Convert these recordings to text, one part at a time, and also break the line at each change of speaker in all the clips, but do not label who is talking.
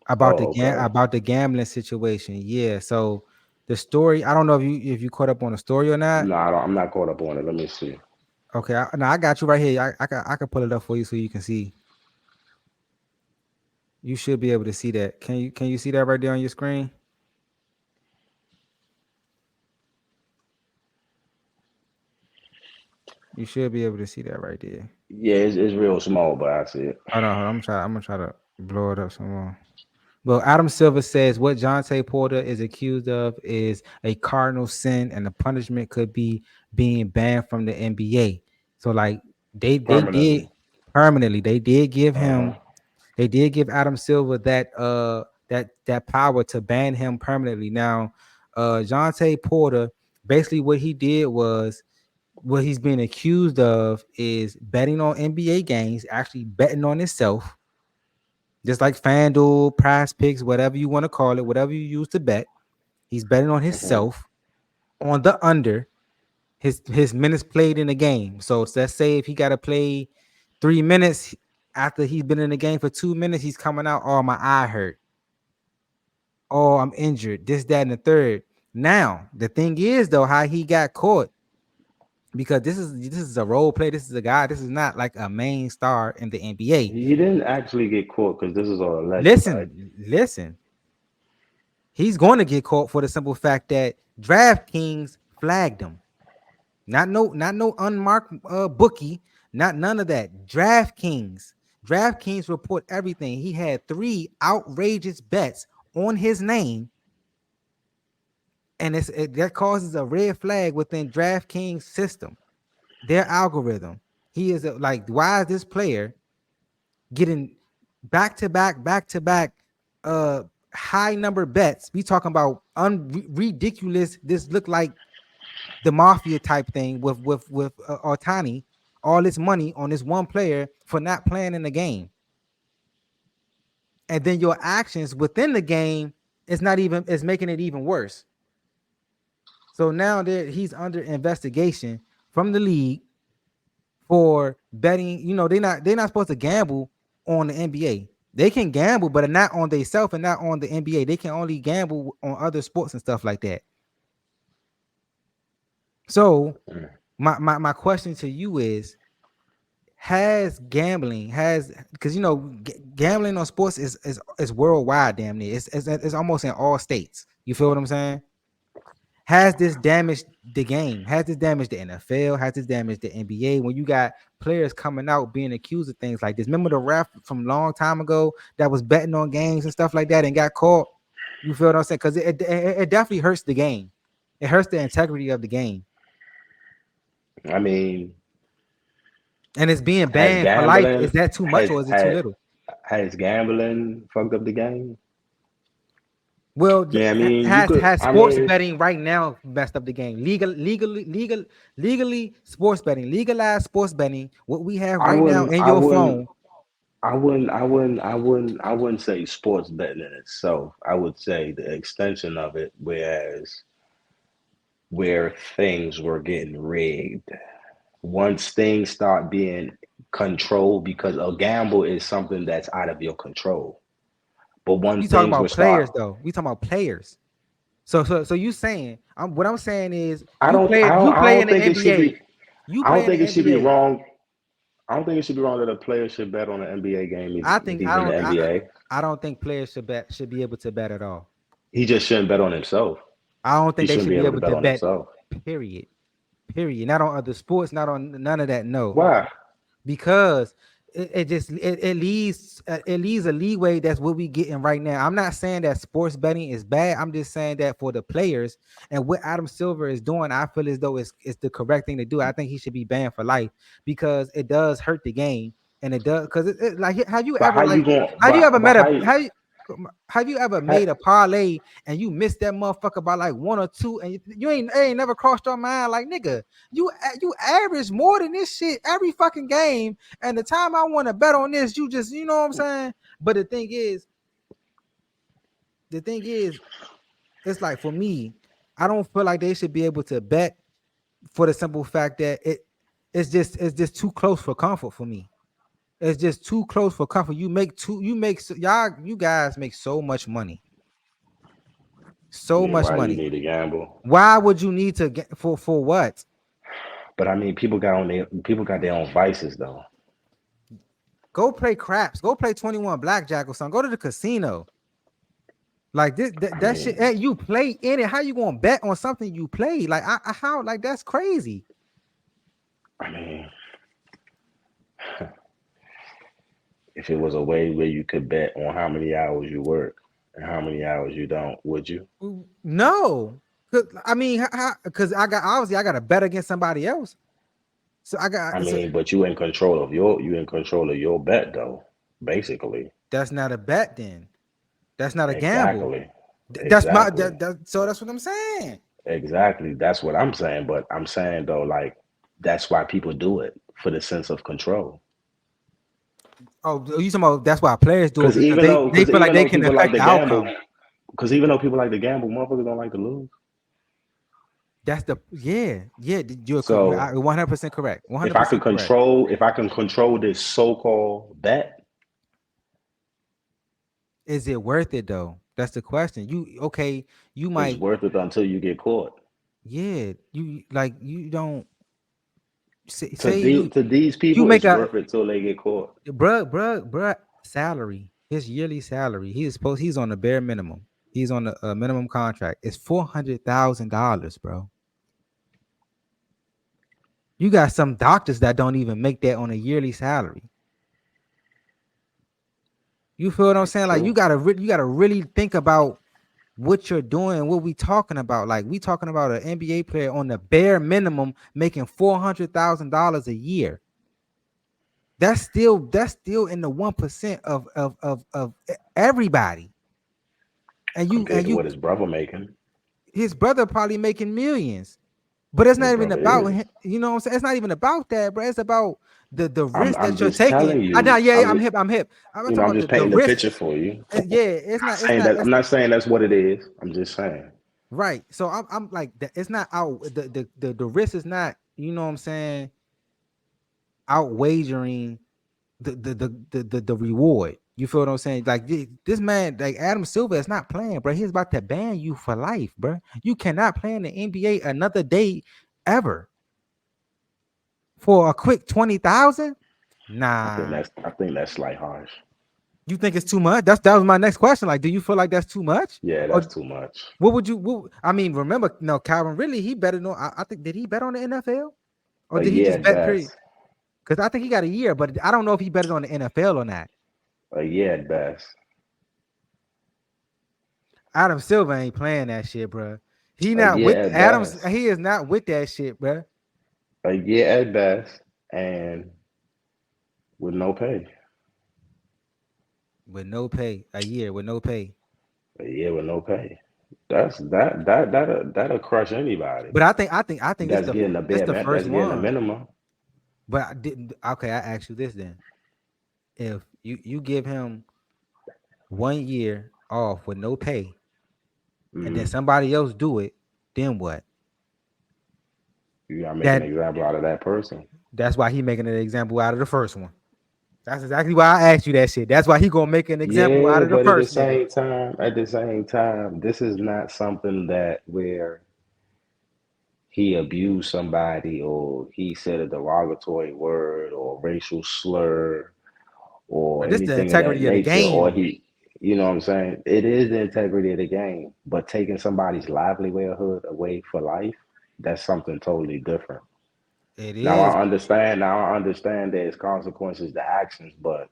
Oh, okay.
about the gambling situation. Yeah. So the story, I don't know if you caught up on the story or not.
No, I'm not caught up on it. Let me see.
Okay, no, I got you right here. I can pull it up for you so you can see. You should be able to see that. Can you see that right there on your screen? You should be able to see that right there.
Yeah, it's real small, but I see it.
Hold on. I'm gonna try to blow it up some more. Well, Adam Silver says what Jontay Porter is accused of is a cardinal sin, and the punishment could be being banned from the NBA. So, like they did
Permanently.
permanently, they did give
Uh-huh.
him, they did give Adam Silver that power to ban him permanently. Now, Jontay Porter, basically what he did was what he's being accused of is betting on NBA games, actually betting on himself, just like FanDuel, Prize Picks, whatever you want to call it, whatever you use to bet. He's betting on
Uh-huh.
himself on the under his minutes played in the game. So let's say if he got to play 3 minutes after he's been in the game for 2 minutes, he's coming out. Oh, my eye hurt. Oh, I'm injured. This, that, and the third. Now the thing is though, how he got caught, because this is a role play. This is a guy. This is not like a main star in the NBA.
He didn't actually get caught because this is all alleged, right?
Listen. He's going to get caught for the simple fact that DraftKings flagged him. Not no unmarked bookie, not none of that. DraftKings report everything. He had 3 outrageous bets on his name, and that causes a red flag within DraftKings system, their algorithm. He is like, why is this player getting back to back uh high number bets? We talking about ridiculous. This look like the mafia type thing with Otani, all this money on this one player for not playing in the game, and then your actions within the game is making it even worse. So now that he's under investigation from the league for betting. They're not supposed to gamble on the NBA. They can gamble, but not on themselves and not on the NBA. They can only gamble on other sports and stuff like that. So
Mm.
my question to you is, has gambling has because gambling on sports is worldwide, damn near. It's almost in all states. You feel what I'm saying? Has this damaged the game? Has this damaged the NFL? Has this damaged the NBA? When you got players coming out being accused of things like this. Remember the ref from a long time ago that was betting on games and stuff like that and got caught? You feel what I'm saying? Because it definitely hurts the game. It hurts the integrity of the game.
I mean,
And it's being
has
banned for life. Is
gambling
that too much
has
or is it too
had
little?
has gambling fucked up the game?
Well,
Yeah, I mean, you could.
has
I
sports
mean,
betting right now messed up the game? Legally sports betting, legalized sports betting. What we have
I
right now
wouldn't.
in
I
your
wouldn't.
phone.
I wouldn't say sports betting in itself. I would say the extension of it, whereas where things were getting rigged. Once things start being controlled, because a gamble is something that's out of your control. But when
You talking
things
about
will start,
players though? We talking about players. So you saying? What I'm saying is
I don't. I don't.
you
I
play in
don't
the
think it should
NBA.
be.
You
I
play
don't
in the
think it should be
NBA.
wrong. I don't think it should be wrong that a player should bet on an NBA game if
I
he's in the
don't
NBA.
I don't think players should be able to bet at all.
He just shouldn't bet on himself.
I don't
He
think they
shouldn't
should
be
be
able to
able
bet
to
on
bet.
himself.
Period. Period. Not on other sports. Not on none of that. No.
Why?
Because it leaves a leeway. That's what we getting right now. I'm not saying that sports betting is bad. I'm just saying that for the players and what Adam Silver is doing, I feel as though it's the correct thing to do. I think he should be banned for life because it does hurt the game, and it does because like,
But how you going?
have you ever
But
met
how?
a have you ever
How
made a parlay and you missed that motherfucker by like one or two, and you ain't never crossed your mind like, nigga, you average more than this shit every fucking game, and the time I want to bet on this, you just, you know what I'm saying? But the thing is, it's like for me, I don't feel like they should be able to bet for the simple fact that it's just too close for comfort for me. It's just too close for comfort. Y'all, you guys make so much money,
I
so
mean,
much
why you
money.
need to gamble?
Why would you need to get for what?
But I mean, people got their own vices though.
Go play craps. Go play 21 blackjack or something. Go to the casino. Like this,
I
that shit.
mean,
Hey, you play in it. How you gonna bet on something you play? Like how? Like that's crazy.
I mean, if it was a way where you could bet on how many hours you work and how many hours you don't, would you?
No, I mean, because I got to bet against somebody else. So I
I
got so
mean, but you in control of your bet though, basically.
that's not a bet. Then that's not a gamble.
Exactly.
That's my
Exactly.
so that's what I'm saying.
Exactly. That's what I'm saying. But I'm saying though, like that's why people do it for the sense of control.
Oh, you talking about that's why players do it because they
Because
feel like
even
they
though
can
people like
affect
to
the
gamble,
outcome.
because even though people like to gamble, motherfuckers don't like to lose.
That's the yeah.
So
100% correct.
if I could
100% correct.
control, if I can control this so-called bet,
Is it worth it though? That's the question. You okay? You
it's
might
worth it until you get caught.
yeah. You like you don't
To
say you
to these
you
people,
make
it's
a
worth it till they get caught.
bruh salary. His yearly salary. He's on the bare minimum. He's on a minimum contract. It's $400,000, bro. You got some doctors that don't even make that on a yearly salary. You feel what I'm saying? Like
True.
you gotta really think about what you're doing, what we talking about. Like we talking about an NBA player on the bare minimum making $400,000 a year. That's still in the 1% of everybody. And you
Compared
and
to
you
what his brother making,
his brother probably making millions. But it's
his
not even
brother
about
is.
him. You know what I'm saying? It's not even about that, bro. It's about the risk
I'm
that you're
just
taking.
telling
I know,
you.
yeah, I'm hip. I'm hip. I'm not talking
I'm
about
just
the
painting the
risk.
picture for you.
Yeah, it's not. It's
Saying
not.
that I'm not saying that's what it is. I'm just saying.
Right. So I'm like it's not out the risk is not, you know what I'm saying, out wagering the reward. You feel what I'm saying? Like this man, like Adam Silver is not playing, bro. He's about to ban you for life, bro. You cannot play in the NBA another day ever for a quick 20,000. Nah.
I think that's slight harsh.
You think it's too much? That was my next question. Like, do you feel like that's too much?
Yeah,
Or
that's too much.
I mean, remember, no, Calvin really he betted on I think did he bet on the NFL? Or
A
did he
year
just
at
bet period?
best.
Because I think he got a year, but I don't know if he betted on the NFL or not.
A year at best.
Adam Silver ain't playing that shit, bro. He
A
not
year
with
at
Adams.
best.
He is not with that shit, bro.
A year at best, and with no pay.
With no pay, a year with no pay.
A year with no pay. That'll crush anybody.
But I think
That's getting a
it's
bare
the
man.
first
That's getting a
one.
minimum.
But I didn't. Okay, I asked you this then: if you give him 1 year off with no pay, and then
Hmm.
somebody else do it, then what?
You gotta make an
That
example out of that person.
that's why he making an example out of the first one. That's exactly why I asked you that shit. That's why he gonna make an example out
Yeah,
of the
but
first nigga.
at the same time, this is not something that where he abused somebody or he said a derogatory word or racial slur or
But this the
anything of that
integrity of the
nature, or
game.
he, you know what I'm saying? It is the integrity of the game, but taking somebody's livelihood away for life, that's something totally different.
It is.
Now I understand there's consequences to actions, but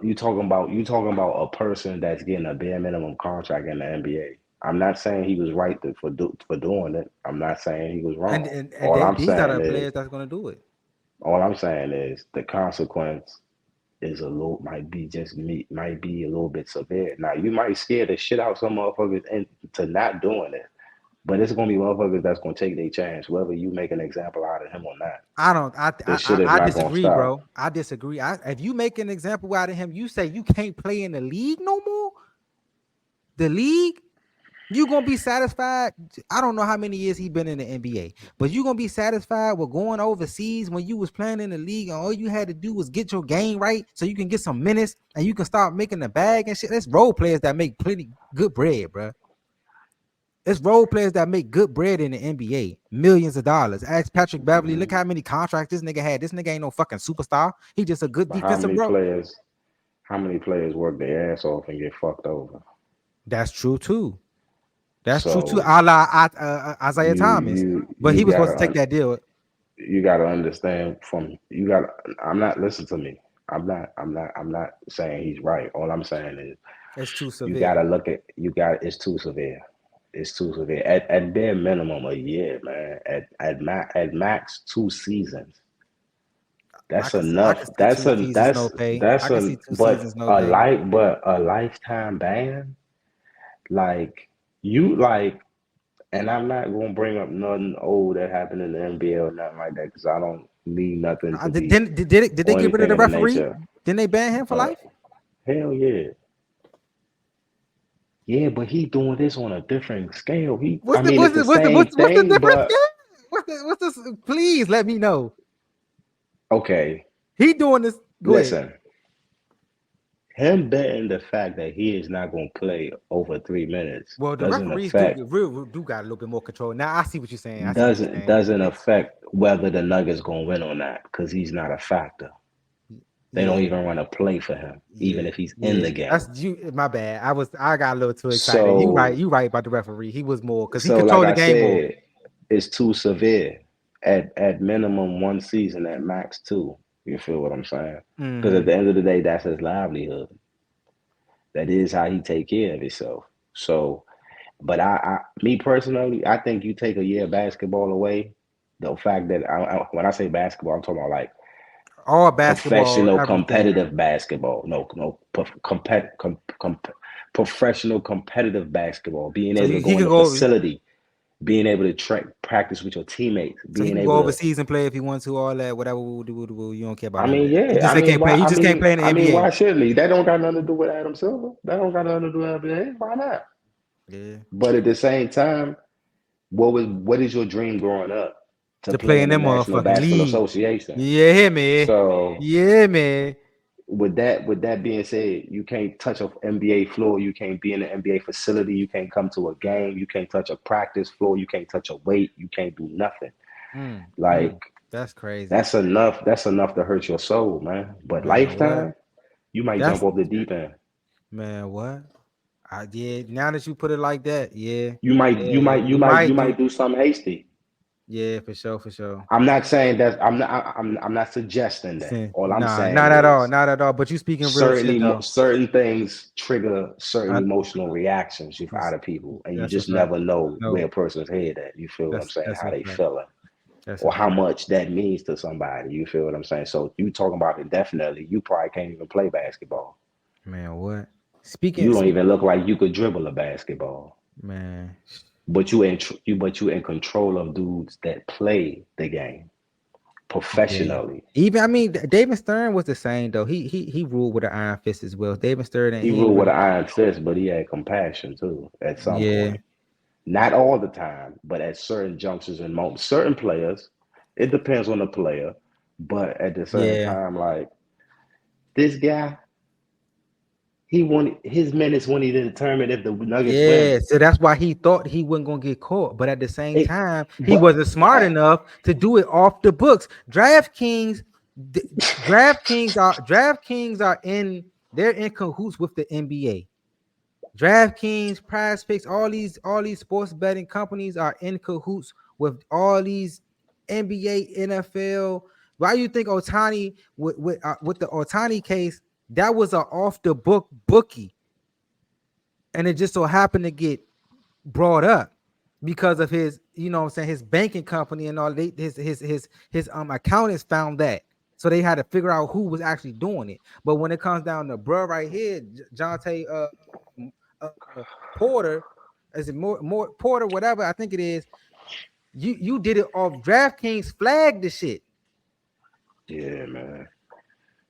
you talking about a person that's getting a bare minimum contract in the NBA. I'm not saying he was right for doing it. I'm not saying he was
And
wrong.
and, and they, these are the players that's gonna do it.
All I'm saying is the consequence is a little might be a little bit severe. Now you might scare the shit out some motherfuckers into not doing it, but it's gonna be motherfuckers that's gonna take their chance, whether you make an example out of him or not.
I don't.
This shit is
I
not gonna
disagree,
stop.
bro. I disagree. If you make an example out of him, you say you can't play in the league no more. The league. You gonna be satisfied. I don't know how many years he been in the NBA, but you gonna be satisfied with going overseas when you was playing in the league and all you had to do was get your game right so you can get some minutes and you can start making the bag and shit. That's role players that make plenty good bread, bro. It's role players that make good bread in the NBA, millions of dollars. Ask Patrick Beverly. Look
Mhm.
how many contracts this nigga had. This nigga ain't no fucking superstar. He just a good
But how
defensive
many
bro.
players? How many players work their ass off and get fucked over?
That's true too. That's true too.
So
A la Isaiah
you
Thomas,
you
but
you
he was supposed
gotta
to take that deal.
you gotta understand from you got. I'm not listen to me. I'm not saying he's right. All I'm saying is
It's too
you
severe.
gotta look at you got. It's too severe. It's too severe. At bare minimum a year, man. At max 2 seasons. That's
I
enough.
could see 2 seasons no pay. I
That's
could
a
see 2 seasons no pay.
but a lifetime ban. Like you like, and I'm not gonna bring up nothing old that happened in the NBA or nothing like that because I don't need nothing to be
Did they
or
get rid of
anything
the
of the
referee?
nature.
Didn't they ban him for
Uh,
life?
hell yeah, yeah, but he doing this on a different scale. I mean, it's the same
What's the
thing,
difference?
but
What's this? Please let me know.
okay.
He doing this. Go ahead.
Listen, him betting the fact that he is not gonna play over 3 minutes
Well, the
doesn't
referees do
affect
do got a little bit more control. Now I see what you're saying. I see what you're
doesn't
saying.
doesn't affect whether the Nuggets gonna win or not because he's not a factor. They don't
Yeah,
even run a play for him, even
yeah,
if he's in
yeah.
the
That's
game.
you. My bad. I got a little too excited. You right.
So
You right about the referee. He was more because he
so like
controlled the
I
game more.
said, it's too severe. At minimum 1 season, at max two. You feel what I'm saying? Because at
Hmm.
the end of the day, that's his livelihood. That is how he take care of himself. So, but me personally, I think you take a year of basketball away. The fact that when I say basketball, I'm talking about like
All basketball,
professional
everything.
competitive basketball. No, professional competitive basketball. Being
So
able to
he
go in
could
the
go.
facility, being able to practice with your teammates,
So he
being
can go
able to.
overseas and play if he wants to. All that, whatever. You don't care about
I
none of
mean,
that. You
yeah.
just
I
say
mean,
can't
why?
play. You just can't play in the NBA.
Why shouldn't he? That don't got nothing to do with Adam Silver. That don't got nothing to do with NBA. Why not?
Yeah.
But at the same time, what is your dream growing up? To
To
play
play in
in the
that
National
motherfucking
Basketball
league.
Association.
Yeah, man.
So
Yeah, man.
with that being said, you can't touch a NBA floor, you can't be in an NBA facility, you can't come to a game, you can't touch a practice floor, you can't touch a weight, you can't do nothing.
Mm,
Like
mm. That's crazy.
that's enough to hurt your soul, man. But
Man, what?
lifetime, you might
That's
jump off the deep end.
man, what? I did. Now that you put it like that, yeah.
You might
Yeah,
you
yeah.
might you
You
might you
might do.
might do something hasty.
Yeah, for sure, for sure.
I'm not saying that I'm not suggesting that. All I'm
Nah,
saying
not at all.
is
Not at all. But you speaking real
certain
shit though.
certain things trigger certain
I,
emotional reactions out of people, and you
that's a
just
fact.
never know where
No,
a person's head at. You feel what I'm saying?
that's
How
a
they
fact.
feeling,
That's a
or how
fact.
much that means to somebody. You feel what I'm saying? So you talking about it definitely. You probably can't even play basketball.
Man, what? Speaking,
You don't even look like you could dribble a basketball.
man.
But you in control of dudes that play the game
Yeah.
professionally.
Even I mean, David Stern was the same though. He ruled with an iron fist as well. David Stern, and
He
he ain't
ruled with
really.
an iron fist, but he had compassion too at some
Yeah,
point. Not all the time, but at certain junctures and moments. Certain players, it depends on the player, but at the same
yeah,
time, like this guy, he won his minutes when he determined if the Nuggets
yeah.
win.
So that's why he thought he wasn't gonna get caught. But at the same
It,
time, he
but
wasn't smart enough to do it off the books. D- DraftKings are in. They're in cahoots with the NBA. DraftKings, Prize Picks, all these sports betting companies are in cahoots with all these NBA, NFL. Why you think Otani with the Otani case that was a off the book bookie, and it just so happened to get brought up because of his, what I'm saying, his banking company and all. His accountants found that, so they had to figure out who was actually doing it. But when it comes down to bruh right here, Jontay uh, Porter, is it more Porter, whatever I think it is. You did it off DraftKings flagged the shit.
yeah, man,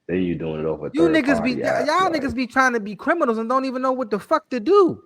then you doing it over
You
third
niggas be
party apps,
y'all
like
niggas be trying to be criminals and don't even know what the fuck to do.